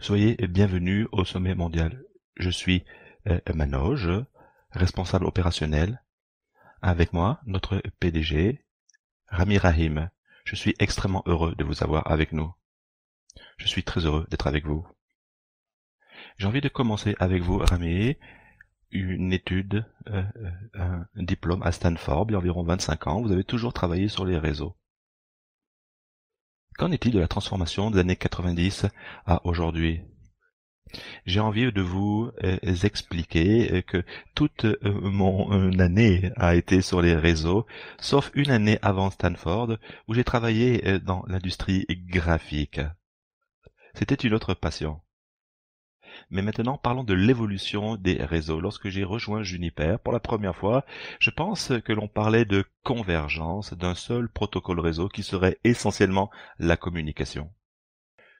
Soyez bienvenus au sommet mondial. Je suis Manoj, responsable opérationnel. Avec moi, notre PDG, Rami Rahim. Je suis extrêmement heureux de vous avoir avec nous. Je suis très heureux d'être avec vous. J'ai envie de commencer avec vous, Rami, une étude, un diplôme à Stanford, il y a environ 25 ans. Vous avez toujours travaillé sur les réseaux. Qu'en est-il de la transformation des années 90 à aujourd'hui? J'ai envie de vous expliquer que toute mon année a été sur les réseaux, sauf une année avant Stanford, où j'ai travaillé dans l'industrie graphique. C'était une autre passion. Mais maintenant, parlons de l'évolution des réseaux. Lorsque j'ai rejoint Juniper pour la première fois, je pense que l'on parlait de convergence d'un seul protocole réseau qui serait essentiellement la communication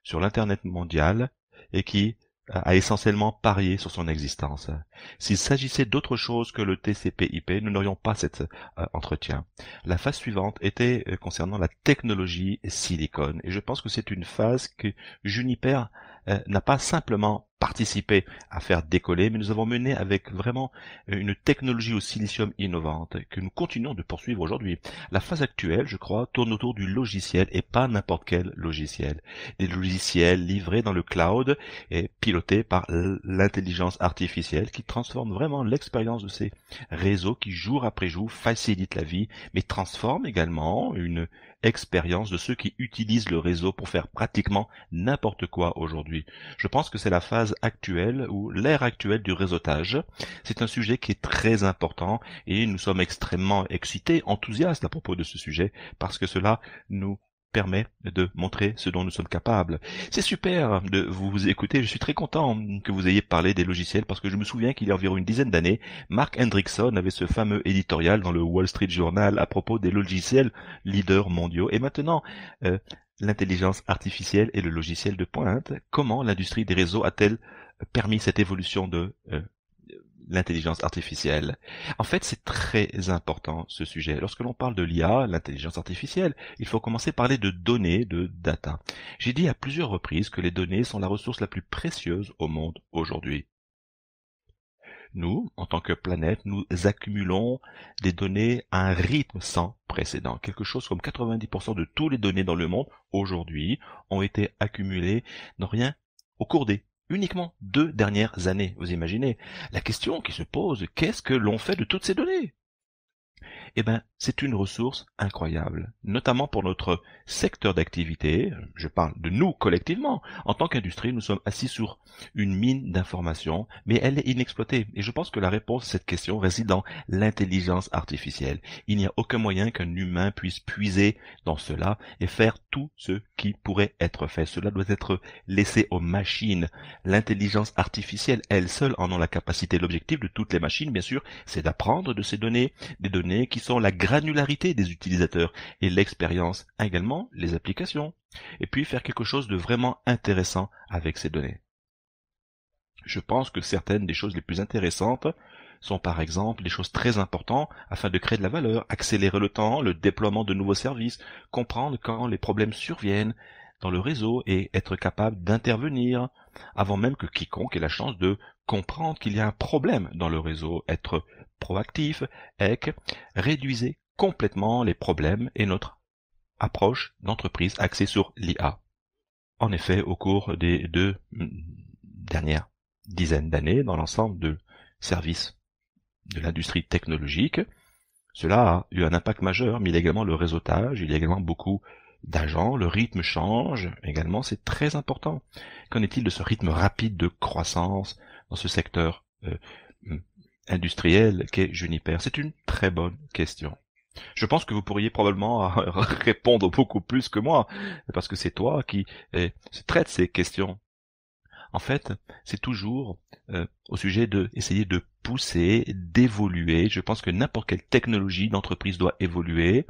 sur l'Internet mondial et qui a essentiellement parié sur son existence. S'il s'agissait d'autre chose que le TCP/IP, nous n'aurions pas cet entretien. La phase suivante était concernant la technologie silicone, et je pense que c'est une phase que Juniper n'a pas simplement participé à faire décoller, mais nous avons mené avec vraiment une technologie au silicium innovante que nous continuons de poursuivre aujourd'hui. La phase actuelle, je crois, tourne autour du logiciel et pas n'importe quel logiciel. Des logiciels livrés dans le cloud et pilotés par l'intelligence artificielle qui transforme vraiment l'expérience de ces réseaux qui, jour après jour, facilitent la vie, mais transforment également une expérience de ceux qui utilisent le réseau pour faire pratiquement n'importe quoi aujourd'hui. Je pense que c'est la phase actuelle ou l'ère actuelle du réseautage. C'est un sujet qui est très important et nous sommes extrêmement excités, enthousiastes à propos de ce sujet parce que cela nous permet de montrer ce dont nous sommes capables. C'est super de vous écouter, je suis très content que vous ayez parlé des logiciels parce que je me souviens qu'il y a environ une dizaine d'années, Mark Hendrickson avait ce fameux éditorial dans le Wall Street Journal à propos des logiciels leaders mondiaux. Et maintenant, l'intelligence artificielle et le logiciel de pointe, comment l'industrie des réseaux a-t-elle permis cette évolution de l'intelligence artificielle? En fait, c'est très important ce sujet. Lorsque l'on parle de l'IA, l'intelligence artificielle, il faut commencer par parler de données, de data. J'ai dit à plusieurs reprises que les données sont la ressource la plus précieuse au monde aujourd'hui. Nous, en tant que planète, nous accumulons des données à un rythme sans précédent. Quelque chose comme 90% de toutes les données dans le monde aujourd'hui ont été accumulées dans rien au cours des uniquement 2 dernières années. Vous imaginez? La question qui se pose, qu'est-ce que l'on fait de toutes ces données? Eh ben, c'est une ressource incroyable, notamment pour notre secteur d'activité. Je parle de nous collectivement. En tant qu'industrie, nous sommes assis sur une mine d'informations, mais elle est inexploitée. Et je pense que la réponse à cette question réside dans l'intelligence artificielle. Il n'y a aucun moyen qu'un humain puisse puiser dans cela et faire tout ce qui pourrait être fait. Cela doit être laissé aux machines. L'intelligence artificielle, elle seule, en a la capacité. L'objectif de toutes les machines, bien sûr, c'est d'apprendre de ces données, des données qui sont la granularité des utilisateurs et l'expérience, également les applications, et puis faire quelque chose de vraiment intéressant avec ces données. Je pense que certaines des choses les plus intéressantes sont par exemple des choses très importantes afin de créer de la valeur, accélérer le temps, le déploiement de nouveaux services, comprendre quand les problèmes surviennent dans le réseau et être capable d'intervenir avant même que quiconque ait la chance de comprendre qu'il y a un problème dans le réseau, être proactif et réduisez complètement les problèmes et notre approche d'entreprise axée sur l'IA. En effet, au cours des 2 dernières dizaines d'années, dans l'ensemble de services de l'industrie technologique, cela a eu un impact majeur, mais il y a également le réseautage, il y a également beaucoup d'agents, le rythme change également, c'est très important. Qu'en est-il de ce rythme rapide de croissance dans ce secteur industriel qu'est Juniper? C'est une très bonne question. Je pense que vous pourriez probablement répondre beaucoup plus que moi, parce que c'est toi qui traite ces questions. En fait, c'est toujours au sujet de essayer de pousser, d'évoluer. Je pense que n'importe quelle technologie d'entreprise doit évoluer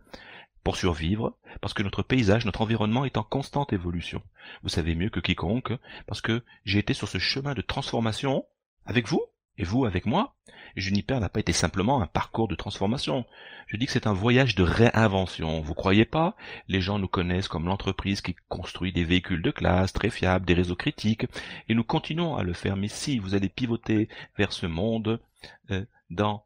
pour survivre, parce que notre paysage, notre environnement est en constante évolution. Vous savez mieux que quiconque, parce que j'ai été sur ce chemin de transformation avec vous, Et vous, avec moi, Juniper n'a pas été simplement un parcours de transformation. Je dis que c'est un voyage de réinvention. Vous croyez pas? Les gens nous connaissent comme l'entreprise qui construit des véhicules de classe très fiables, des réseaux critiques, et nous continuons à le faire. Mais si vous allez pivoter vers ce monde dans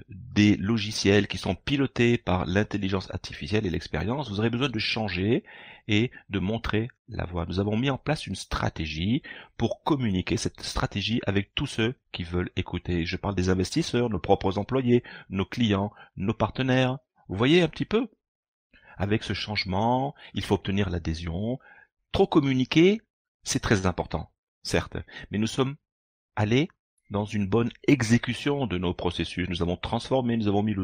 des logiciels qui sont pilotés par l'intelligence artificielle et l'expérience, vous aurez besoin de changer et de montrer la voie. Nous avons mis en place une stratégie pour communiquer cette stratégie avec tous ceux qui veulent écouter. Je parle des investisseurs, nos propres employés, nos clients, nos partenaires. Vous voyez un petit peu? Avec ce changement, il faut obtenir l'adhésion. Trop communiquer, c'est très important, certes, mais nous sommes allés dans une bonne exécution de nos processus. Nous avons transformé, nous avons mis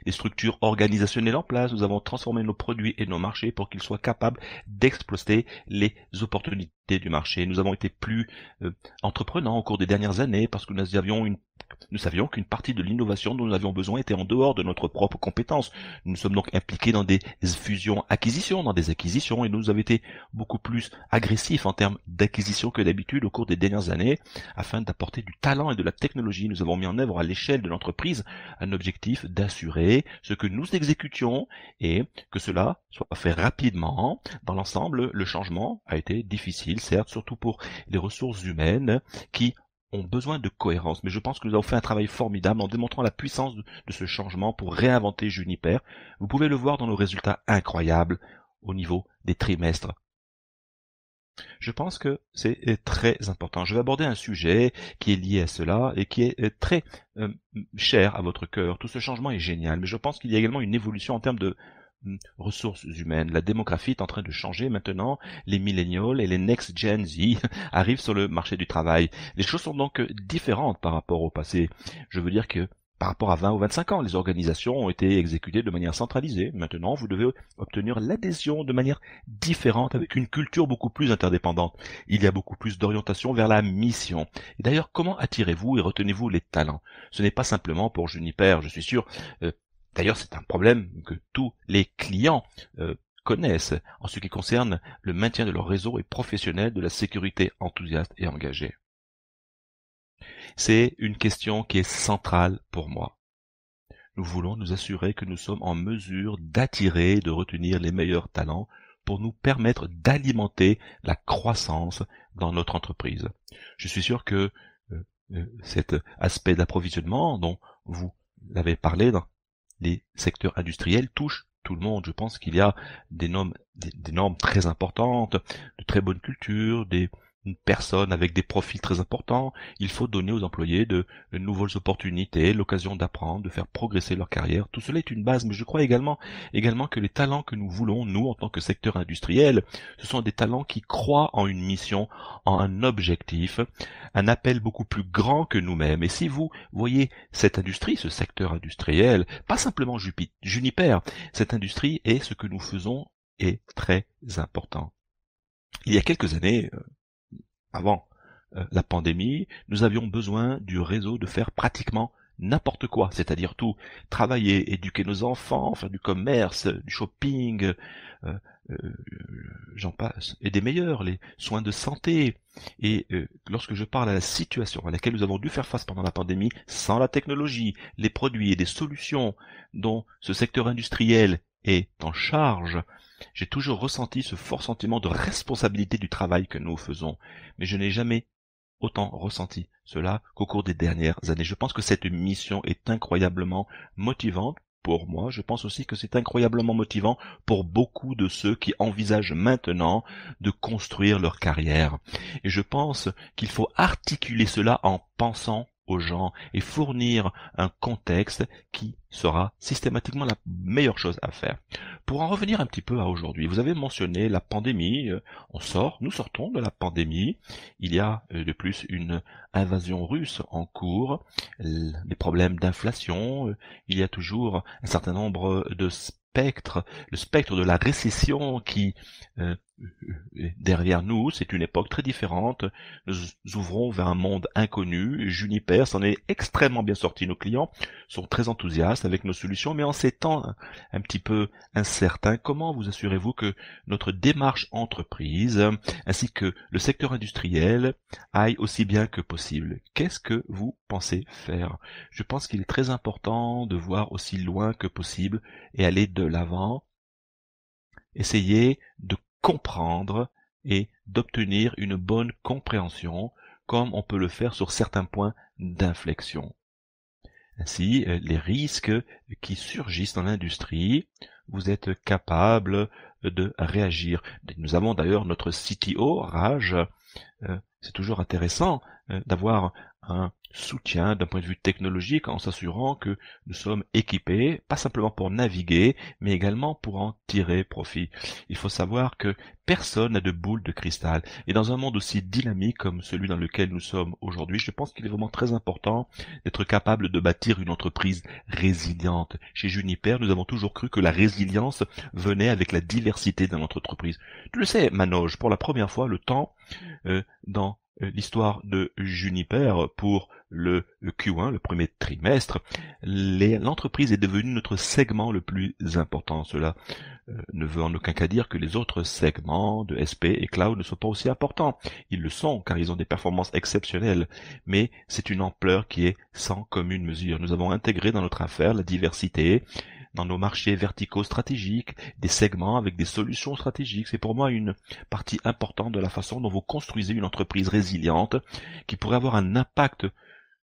les structures organisationnelles en place, nous avons transformé nos produits et nos marchés pour qu'ils soient capables d'exploiter les opportunités du marché. Nous avons été plus entreprenants au cours des dernières années parce que nous savions qu'une partie de l'innovation dont nous avions besoin était en dehors de notre propre compétence. Nous sommes donc impliqués dans des fusions-acquisitions, et nous avons été beaucoup plus agressifs en termes d'acquisition que d'habitude au cours des dernières années afin d'apporter du talent et de la technologie. Nous avons mis en œuvre à l'échelle de l'entreprise un objectif d'assurer ce que nous exécutions et que cela soit fait rapidement. Dans l'ensemble, le changement a été difficile, certes, surtout pour les ressources humaines qui ont besoin de cohérence, mais je pense que nous avons fait un travail formidable en démontrant la puissance de ce changement pour réinventer Juniper. Vous pouvez le voir dans nos résultats incroyables au niveau des trimestres. Je pense que c'est très important. Je vais aborder un sujet qui est lié à cela et qui est très cher à votre cœur. Tout ce changement est génial, mais je pense qu'il y a également une évolution en termes de ressources humaines. La démographie est en train de changer maintenant. Les millennials et les next Gen Z arrivent sur le marché du travail. Les choses sont donc différentes par rapport au passé. Je veux dire que par rapport à 20 ou 25 ans, les organisations ont été exécutées de manière centralisée. Maintenant, vous devez obtenir l'adhésion de manière différente, avec une culture beaucoup plus interdépendante. Il y a beaucoup plus d'orientation vers la mission. Et d'ailleurs, comment attirez-vous et retenez-vous les talents? Ce n'est pas simplement pour Juniper, je suis sûr. D'ailleurs, c'est un problème que tous les clients connaissent en ce qui concerne le maintien de leur réseau et professionnel de la sécurité enthousiaste et engagée. C'est une question qui est centrale pour moi. Nous voulons nous assurer que nous sommes en mesure d'attirer et de retenir les meilleurs talents pour nous permettre d'alimenter la croissance dans notre entreprise. Je suis sûr que cet aspect d'approvisionnement dont vous l'avez parlé dans les secteurs industriels touche tout le monde. Je pense qu'il y a des normes très importantes, de très bonne culture, des personnes avec des profils très importants. Il faut donner aux employés de nouvelles opportunités, l'occasion d'apprendre, de faire progresser leur carrière. Tout cela est une base, mais je crois également que les talents que nous voulons, nous, en tant que secteur industriel, ce sont des talents qui croient en une mission, en un objectif, un appel beaucoup plus grand que nous-mêmes. Et si vous voyez cette industrie, ce secteur industriel, pas simplement Juniper, cette industrie et ce que nous faisons est très important. Il y a quelques années, avant la pandémie, nous avions besoin du réseau de faire pratiquement n'importe quoi, c'est-à-dire tout, travailler, éduquer nos enfants, faire du commerce, du shopping, j'en passe, et des meilleurs, les soins de santé. Et lorsque je parle à la situation à laquelle nous avons dû faire face pendant la pandémie, sans la technologie, les produits et les solutions dont ce secteur industriel est en charge, j'ai toujours ressenti ce fort sentiment de responsabilité du travail que nous faisons, mais je n'ai jamais autant ressenti cela qu'au cours des dernières années. Je pense que cette mission est incroyablement motivante pour moi. Je pense aussi que c'est incroyablement motivant pour beaucoup de ceux qui envisagent maintenant de construire leur carrière. Et je pense qu'il faut articuler cela en pensant aux gens et fournir un contexte qui sera systématiquement la meilleure chose à faire. Pour en revenir un petit peu à aujourd'hui, vous avez mentionné la pandémie, nous sortons de la pandémie, il y a de plus une invasion russe en cours, des problèmes d'inflation, il y a toujours un certain nombre de le spectre de la récession qui Derrière nous, c'est une époque très différente. Nous ouvrons vers un monde inconnu. Juniper s'en est extrêmement bien sorti. Nos clients sont très enthousiastes avec nos solutions, mais en ces temps un petit peu incertains, comment vous assurez-vous que notre démarche entreprise, ainsi que le secteur industriel, aille aussi bien que possible? Qu'est-ce que vous pensez faire? Je pense qu'il est très important de voir aussi loin que possible et aller de l'avant. Essayer de comprendre et d'obtenir une bonne compréhension, comme on peut le faire sur certains points d'inflexion. Ainsi, les risques qui surgissent dans l'industrie, vous êtes capable de réagir. Nous avons d'ailleurs notre CTO, Raj. C'est toujours intéressant d'avoir un soutien d'un point de vue technologique en s'assurant que nous sommes équipés, pas simplement pour naviguer, mais également pour en tirer profit. Il faut savoir que personne n'a de boule de cristal. Et dans un monde aussi dynamique comme celui dans lequel nous sommes aujourd'hui, je pense qu'il est vraiment très important d'être capable de bâtir une entreprise résiliente. Chez Juniper, nous avons toujours cru que la résilience venait avec la diversité de notre entreprise. Tu le sais, Manoj, pour la première fois, le temps dans l'histoire de Juniper pour le Q1, le premier trimestre, l'entreprise est devenue notre segment le plus important. Cela ne veut en aucun cas dire que les autres segments de SP et Cloud ne sont pas aussi importants. Ils le sont car ils ont des performances exceptionnelles, mais c'est une ampleur qui est sans commune mesure. Nous avons intégré dans notre affaire la diversité, dans nos marchés verticaux stratégiques, des segments avec des solutions stratégiques. C'est pour moi une partie importante de la façon dont vous construisez une entreprise résiliente qui pourrait avoir un impact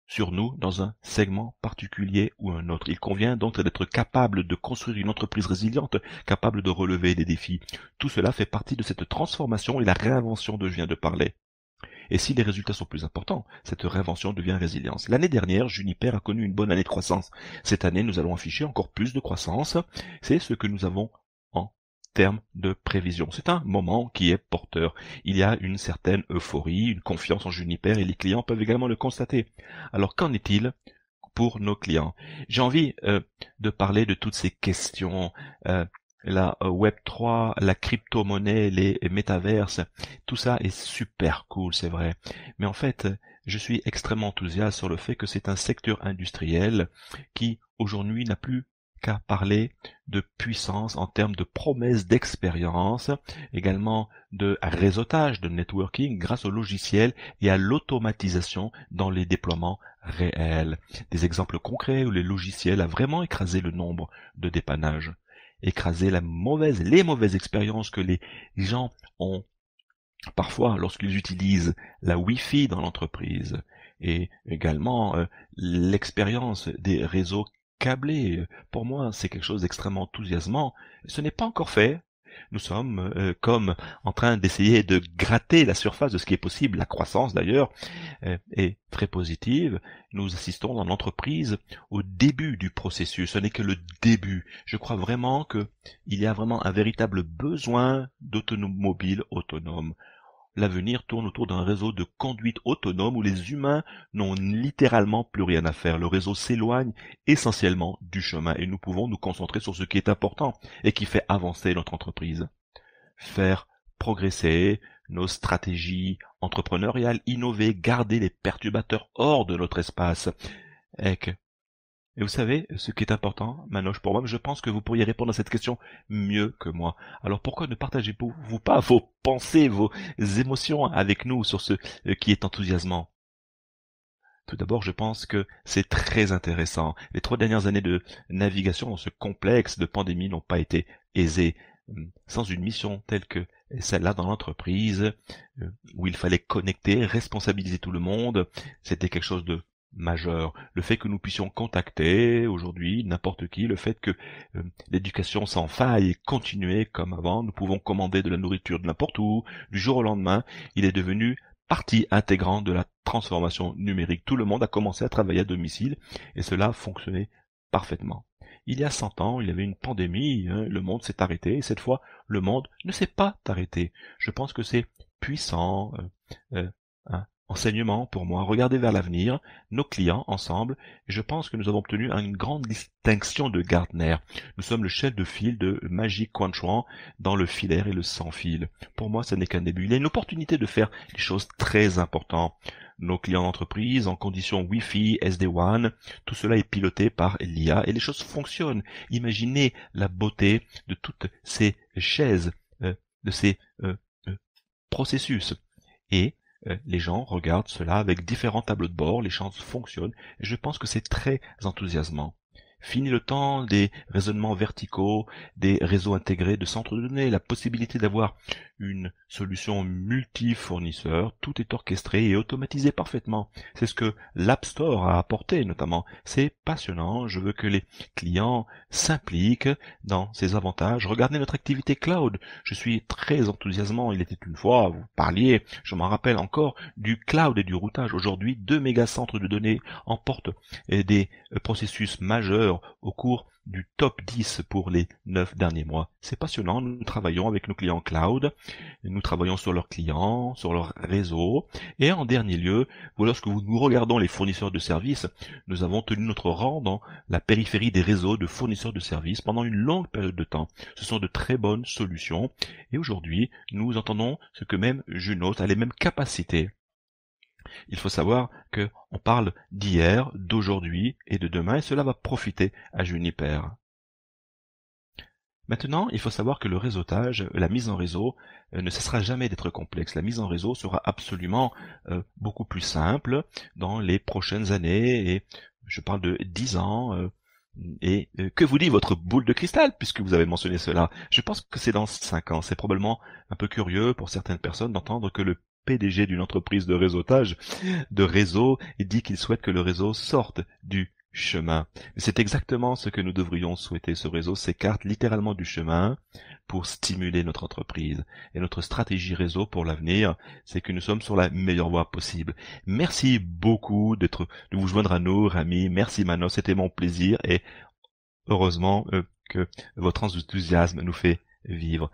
sur nous dans un segment particulier ou un autre. Il convient donc d'être capable de construire une entreprise résiliente, capable de relever des défis. Tout cela fait partie de cette transformation et la réinvention dont je viens de parler. Et si les résultats sont plus importants, cette réinvention devient résilience. L'année dernière, Juniper a connu une bonne année de croissance. Cette année, nous allons afficher encore plus de croissance. C'est ce que nous avons en termes de prévision. C'est un moment qui est porteur. Il y a une certaine euphorie, une confiance en Juniper et les clients peuvent également le constater. Alors qu'en est-il pour nos clients? J'ai envie de parler de toutes ces questions, la Web3, la crypto-monnaie, les métaverses, tout ça est super cool, c'est vrai. Mais en fait, je suis extrêmement enthousiaste sur le fait que c'est un secteur industriel qui, aujourd'hui, n'a plus qu'à parler de puissance en termes de promesses d'expérience, également de réseautage, de networking grâce au logiciel et à l'automatisation dans les déploiements réels. Des exemples concrets où le logiciel a vraiment écrasé le nombre de dépannages, écrasé les mauvaises expériences que les gens ont parfois lorsqu'ils utilisent la Wi-Fi dans l'entreprise, et également l'expérience des réseaux câblés. Pour moi, c'est quelque chose d'extrêmement enthousiasmant. Ce n'est pas encore fait. Nous sommes comme en train d'essayer de gratter la surface de ce qui est possible. La croissance, d'ailleurs, est très positive. Nous assistons dans l'entreprise au début du processus. Ce n'est que le début. Je crois vraiment qu'il y a vraiment un véritable besoin d'automobile autonome. L'avenir tourne autour d'un réseau de conduite autonome où les humains n'ont littéralement plus rien à faire. Le réseau s'éloigne essentiellement du chemin et nous pouvons nous concentrer sur ce qui est important et qui fait avancer notre entreprise. Faire progresser nos stratégies entrepreneuriales, innover, garder les perturbateurs hors de notre espace. Et vous savez, ce qui est important, Manoj, pour moi, je pense que vous pourriez répondre à cette question mieux que moi. Alors pourquoi ne partagez-vous pas vos pensées, vos émotions avec nous sur ce qui est enthousiasmant? Tout d'abord, je pense que c'est très intéressant. Les 3 dernières années de navigation dans ce complexe de pandémie n'ont pas été aisées. Sans une mission telle que celle-là dans l'entreprise, où il fallait connecter, responsabiliser tout le monde, c'était quelque chose de majeur. Le fait que nous puissions contacter aujourd'hui n'importe qui, le fait que l'éducation sans faille continuer comme avant, nous pouvons commander de la nourriture de n'importe où, du jour au lendemain, il est devenu partie intégrante de la transformation numérique. Tout le monde a commencé à travailler à domicile et cela fonctionnait parfaitement. Il y a 100 ans, il y avait une pandémie, le monde s'est arrêté et cette fois, le monde ne s'est pas arrêté. Je pense que c'est puissant, enseignement pour moi, regarder vers l'avenir, nos clients ensemble, et je pense que nous avons obtenu une grande distinction de Gartner. Nous sommes le chef de file de Magic Quadrant dans le filaire et le sans fil. Pour moi, ce n'est qu'un début. Il y a une opportunité de faire des choses très importantes. Nos clients d'entreprise en conditions Wi-Fi, SD-WAN, tout cela est piloté par l'IA et les choses fonctionnent. Imaginez la beauté de toutes ces chaises, de ces processus. Et les gens regardent cela avec différents tableaux de bord, les choses fonctionnent, et je pense que c'est très enthousiasmant. Fini le temps des raisonnements verticaux, des réseaux intégrés de centres de données, la possibilité d'avoir une solution multi-fournisseur, tout est orchestré et automatisé parfaitement. C'est ce que l'App Store a apporté notamment. C'est passionnant, je veux que les clients s'impliquent dans ces avantages. Regardez notre activité cloud, je suis très enthousiasmant. Il était une fois, vous parliez, je m'en rappelle encore, du cloud et du routage. Aujourd'hui, 2 mégacentres de données emportent des processus majeurs au cours du top 10 pour les 9 derniers mois. C'est passionnant, nous travaillons avec nos clients cloud, nous travaillons sur leurs clients, sur leur réseau, et en dernier lieu, lorsque nous regardons les fournisseurs de services, nous avons tenu notre rang dans la périphérie des réseaux de fournisseurs de services pendant une longue période de temps. Ce sont de très bonnes solutions, et aujourd'hui, nous entendons ce que même Junos a les mêmes capacités. Il faut savoir que on parle d'hier, d'aujourd'hui et de demain, et cela va profiter à Juniper. Maintenant, il faut savoir que le réseautage, la mise en réseau, ne cessera jamais d'être complexe. La mise en réseau sera absolument beaucoup plus simple dans les prochaines années, et je parle de 10 ans. Et que vous dit votre boule de cristal, puisque vous avez mentionné cela? Je pense que c'est dans 5 ans. C'est probablement un peu curieux pour certaines personnes d'entendre que le PDG d'une entreprise de réseautage, de réseau, dit qu'il souhaite que le réseau sorte du chemin. C'est exactement ce que nous devrions souhaiter. Ce réseau s'écarte littéralement du chemin pour stimuler notre entreprise. Et notre stratégie réseau pour l'avenir, c'est que nous sommes sur la meilleure voie possible. Merci beaucoup de vous joindre à nous, Rami. Merci Manos, c'était mon plaisir et heureusement que votre enthousiasme nous fait vivre.